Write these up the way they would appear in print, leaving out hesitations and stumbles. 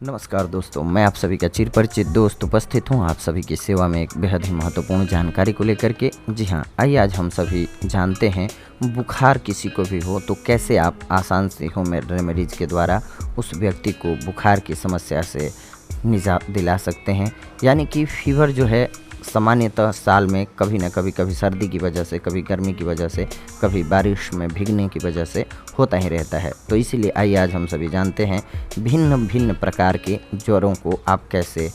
नमस्कार दोस्तों, मैं आप सभी का चिरपरिचित दोस्त उपस्थित हूं आप सभी की सेवा में एक बेहद ही महत्वपूर्ण जानकारी को लेकर के। जी हां, आइए आज हम सभी जानते हैं बुखार किसी को भी हो तो कैसे आप आसान से होम रेमेडीज़ के द्वारा उस व्यक्ति को बुखार की समस्या से निजात दिला सकते हैं। यानी कि फीवर जो है सामान्यतः साल में कभी न कभी, कभी सर्दी की वजह से, कभी गर्मी की वजह से, कभी बारिश में भीगने की वजह से होता ही रहता है। तो इसीलिए आइए आज हम सभी जानते हैं भिन्न भिन्न प्रकार के ज्वरों को आप कैसे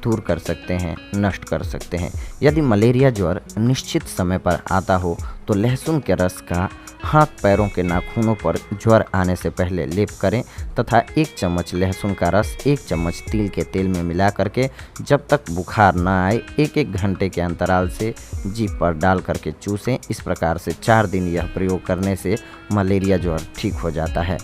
दूर कर सकते हैं, नष्ट कर सकते हैं। यदि मलेरिया ज्वर निश्चित समय पर आता हो तो लहसुन के रस का हाथ पैरों के नाखूनों पर ज्वर आने से पहले लेप करें तथा 1 चम्मच लहसुन का रस 1 चम्मच तिल के तेल में मिला करके जब तक बुखार न आए 1-1 घंटे के अंतराल से जीभ पर डाल करके चूसें। इस प्रकार से 4 दिन यह प्रयोग करने से मलेरिया ज्वर ठीक हो जाता है।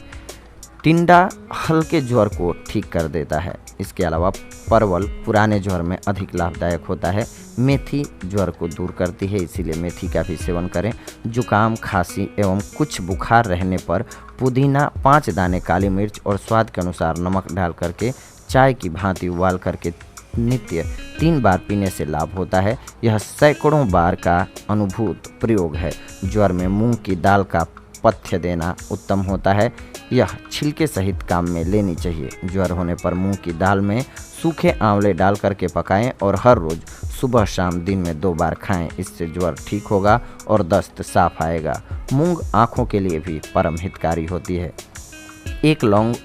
टिंडा हल्के ज्वर को ठीक कर देता है। इसके अलावा परवल पुराने ज्वर में अधिक लाभदायक होता है। मेथी ज्वर को दूर करती है, इसीलिए मेथी का भी सेवन करें। जुकाम, खांसी एवं कुछ बुखार रहने पर पुदीना, 5 दाने काली मिर्च और स्वाद के अनुसार नमक डाल करके चाय की भांति उबाल करके नित्य 3 बार पीने से लाभ होता है। यह सैकड़ों बार का अनुभूत प्रयोग है। ज्वर में मूंग की दाल का पथ्य देना उत्तम होता है। यह छिलके सहित काम में लेनी चाहिए। ज्वर होने पर मूंग की दाल में सूखे आंवले डाल करके पकाएं और हर रोज़ सुबह शाम दिन में 2 बार खाएं। इससे ज्वर ठीक होगा और दस्त साफ आएगा। मूंग आँखों के लिए भी परम हितकारी होती है। 1 लौंग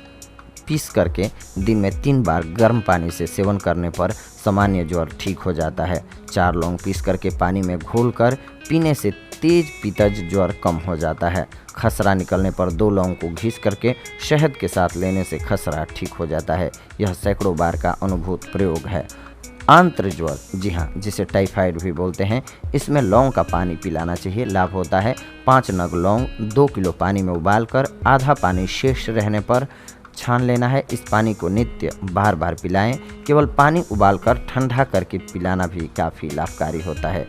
पीस करके दिन में 3 बार गर्म पानी से सेवन करने पर सामान्य ज्वर ठीक हो जाता है। 4 लौंग पीस करके पानी में घोलकर पीने से तेज पित्तज ज्वर कम हो जाता है। खसरा निकलने पर 2 लौंग को घिस करके शहद के साथ लेने से खसरा ठीक हो जाता है। यह सैकड़ों बार का अनुभूत प्रयोग है। आंत्र ज्वर, जी हाँ, जिसे टाइफाइड भी बोलते हैं, इसमें लौंग का पानी पिलाना चाहिए, लाभ होता है। 5 नग लौंग 2 किलो पानी में उबालकर आधा पानी शेष रहने पर छान लेना है। इस पानी को नित्य बार बार पिलाएं। केवल पानी उबालकर ठंडा करके पिलाना भी काफ़ी लाभकारी होता है।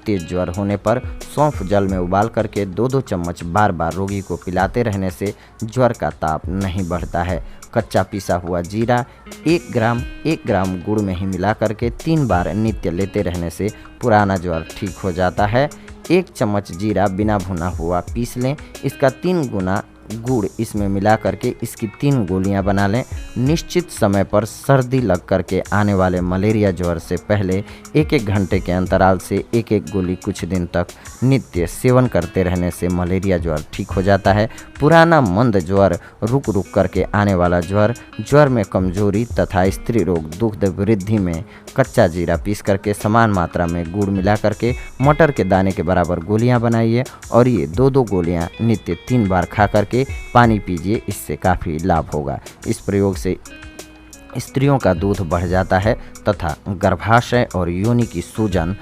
तेज ज्वर होने पर सौंफ जल में उबाल करके 2-2 चम्मच बार बार रोगी को पिलाते रहने से ज्वर का ताप नहीं बढ़ता है। कच्चा पिसा हुआ जीरा 1 ग्राम गुड़ में ही मिला करके 3 बार नित्य लेते रहने से पुराना ज्वर ठीक हो जाता है। 1 चम्मच जीरा बिना भुना हुआ पीस लें। इसका 3 गुना गुड़ इसमें मिला करके इसकी 3 गोलियां बना लें। निश्चित समय पर सर्दी लग करके आने वाले मलेरिया ज्वर से पहले 1-1 घंटे के अंतराल से 1-1 गोली कुछ दिन तक नित्य सेवन करते रहने से मलेरिया ज्वर ठीक हो जाता है। पुराना मंद ज्वर, रुक रुक करके आने वाला ज्वर, ज्वर में कमजोरी तथा स्त्री रोग, दुग्ध वृद्धि में कच्चा जीरा पीस करके समान मात्रा में गुड़ मिला करके मटर के दाने के बराबर गोलियां बनाइए और ये 2-2 गोलियां नित्य 3 बार खा करके पानी पीजिए। इससे काफ़ी लाभ होगा। इस प्रयोग से स्त्रियों का दूध बढ़ जाता है तथा गर्भाशय और योनि की सूजन,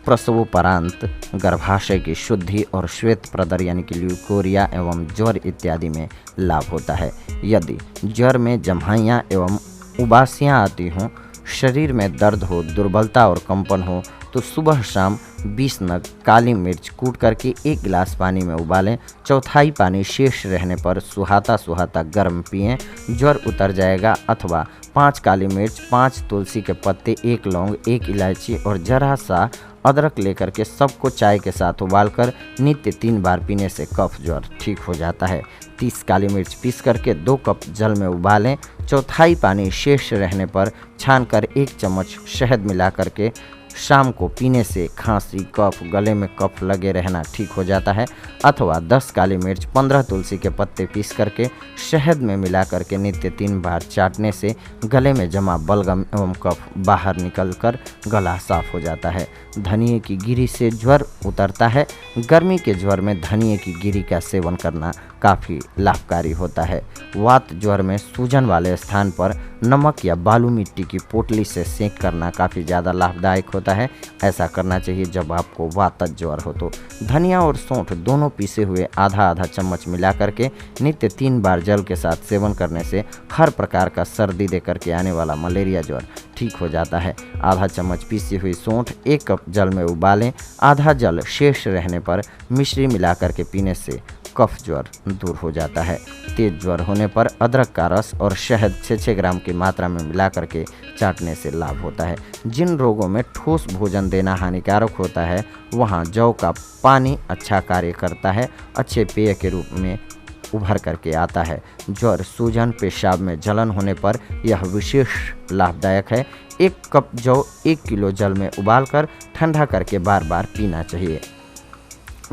प्रसवोपरांत गर्भाशय की शुद्धि और श्वेत प्रदर यानी कि ल्यूकोरिया एवं ज्वर इत्यादि में लाभ होता है। यदि ज्वर में जम्हाइयाँ एवं उबासियाँ आती हों, शरीर में दर्द हो, दुर्बलता और कंपन हो तो सुबह शाम 20 नग काली मिर्च कूट करके 1 गिलास पानी में उबालें। चौथाई पानी शेष रहने पर सुहाता सुहाता गर्म पिएं, ज्वर उतर जाएगा। अथवा 5 काली मिर्च, 5 तुलसी के पत्ते, 1 लौंग, 1 इलायची और जरा सा अदरक लेकर के सबको चाय के साथ उबालकर नित्य 3 बार पीने से कफ ज्वर ठीक हो जाता है। 30 काली मिर्च पीस करके 2 कप जल में उबालें। चौथाई पानी शेष रहने पर छानकर 1 चम्मच शहद मिला करके शाम को पीने से खांसी, कफ, गले में कफ लगे रहना ठीक हो जाता है। अथवा 10 काली मिर्च, 15 तुलसी के पत्ते पीस करके शहद में मिला करके नित्य 3 बार चाटने से गले में जमा बलगम एवं कफ बाहर निकलकर गला साफ हो जाता है। धनिए की गिरी से ज्वर उतरता है। गर्मी के ज्वर में धनिए की गिरी का सेवन करना काफ़ी लाभकारी होता है। वात ज्वर में सूजन वाले स्थान पर नमक या बालू मिट्टी की पोटली से सेंक करना काफ़ी ज़्यादा लाभदायक होता है। ऐसा करना चाहिए जब आपको वातज ज्वर हो तो। धनिया और सौंठ दोनों पीसे हुए आधा आधा चम्मच मिला करके नित्य 3 बार जल के साथ सेवन करने से हर प्रकार का सर्दी दे करके आने वाला मलेरिया ज्वर ठीक हो जाता है। आधा चम्मच पीसी हुई सौंठ 1 कप जल में उबालें। आधा जल शेष रहने पर मिश्री मिला करके पीने से कफ ज्वर दूर हो जाता है। तेज ज्वर होने पर अदरक का रस और शहद 6-6 ग्राम की मात्रा में मिला करके चाटने से लाभ होता है। जिन रोगों में ठोस भोजन देना हानिकारक होता है वहाँ जौ का पानी अच्छा कार्य करता है, अच्छे पेय के रूप में उभर करके आता है। ज्वर, सूजन, पेशाब में जलन होने पर यह विशेष लाभदायक है। 1 कप जौ 1 किलो जल में उबालकर ठंडा करके बार बार पीना चाहिए।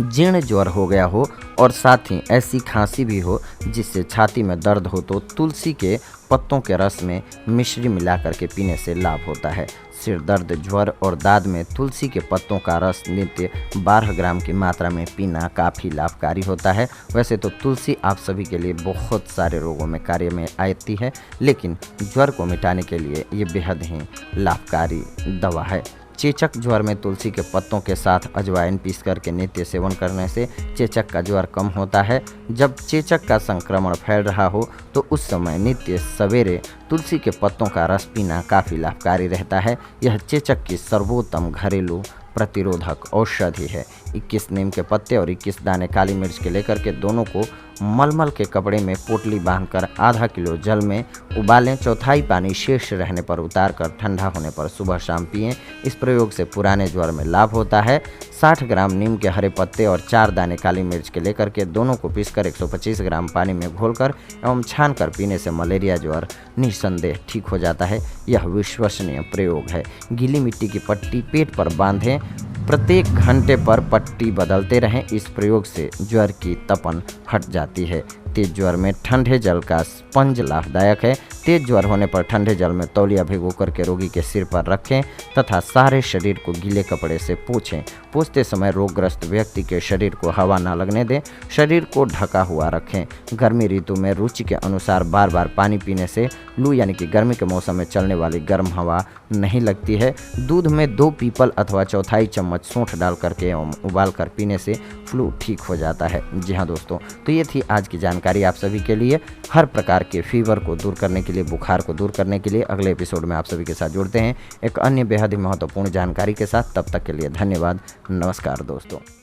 जीर्ण ज्वर हो गया हो और साथ ही ऐसी खांसी भी हो जिससे छाती में दर्द हो तो तुलसी के पत्तों के रस में मिश्री मिला करके पीने से लाभ होता है। सिर दर्द, ज्वर और दाद में तुलसी के पत्तों का रस नित्य 12 ग्राम की मात्रा में पीना काफ़ी लाभकारी होता है। वैसे तो तुलसी आप सभी के लिए बहुत सारे रोगों में कार्य में आती है, लेकिन ज्वर को मिटाने के लिए ये बेहद ही लाभकारी दवा है। चेचक ज्वर में तुलसी के पत्तों के साथ अजवाइन पीस करके नित्य सेवन करने से चेचक का ज्वर कम होता है। जब चेचक का संक्रमण फैल रहा हो तो उस समय नित्य सवेरे तुलसी के पत्तों का रस पीना काफ़ी लाभकारी रहता है। यह चेचक की सर्वोत्तम घरेलू प्रतिरोधक औषधि है। 21 नीम के पत्ते और 21 दाने काली मिर्च के लेकर के दोनों को मलमल के कपड़े में पोटली बांधकर आधा किलो जल में उबालें। 1/4 पानी शेष रहने पर उतार कर ठंडा होने पर सुबह शाम पिएं। इस प्रयोग से पुराने ज्वर में लाभ होता है। 60 ग्राम नीम के हरे पत्ते और 4 दाने काली मिर्च के लेकर के दोनों को पीसकर 125 ग्राम पानी में घोलकर एवं छान कर पीने से मलेरिया ज्वर निस्संदेह ठीक हो जाता है। यह विश्वसनीय प्रयोग है। गीली मिट्टी की पट्टी पेट पर बांधें, प्रत्येक घंटे पर पट्टी बदलते रहें। इस प्रयोग से ज्वर की तपन हट जाती है। तेज ज्वर में ठंडे जल का स्पंज लाभदायक है। तेज ज्वर होने पर ठंडे जल में तौलिया भिगोकर के रोगी के सिर पर रखें तथा सारे शरीर को गीले कपड़े से पोंछें। पोंछते समय रोगग्रस्त व्यक्ति के शरीर को हवा न लगने दें, शरीर को ढका हुआ रखें। गर्मी ऋतु में रुचि के अनुसार बार बार पानी पीने से लू यानी कि गर्मी के मौसम में चलने वाली गर्म हवा नहीं लगती है। दूध में 2 पीपल अथवा 1/4 चम्मच सौंठ डाल करके एवं उबाल कर पीने से फ्लू ठीक हो जाता है। जी हाँ दोस्तों, तो ये थी आज की जानकारी आप सभी के लिए। हर प्रकार के फीवर को दूर करने के लिए, बुखार को दूर करने के लिए अगले एपिसोड में आप सभी के साथ जुड़ते हैं एक अन्य बेहद ही महत्वपूर्ण जानकारी के साथ। तब तक के लिए धन्यवाद। नमस्कार दोस्तों।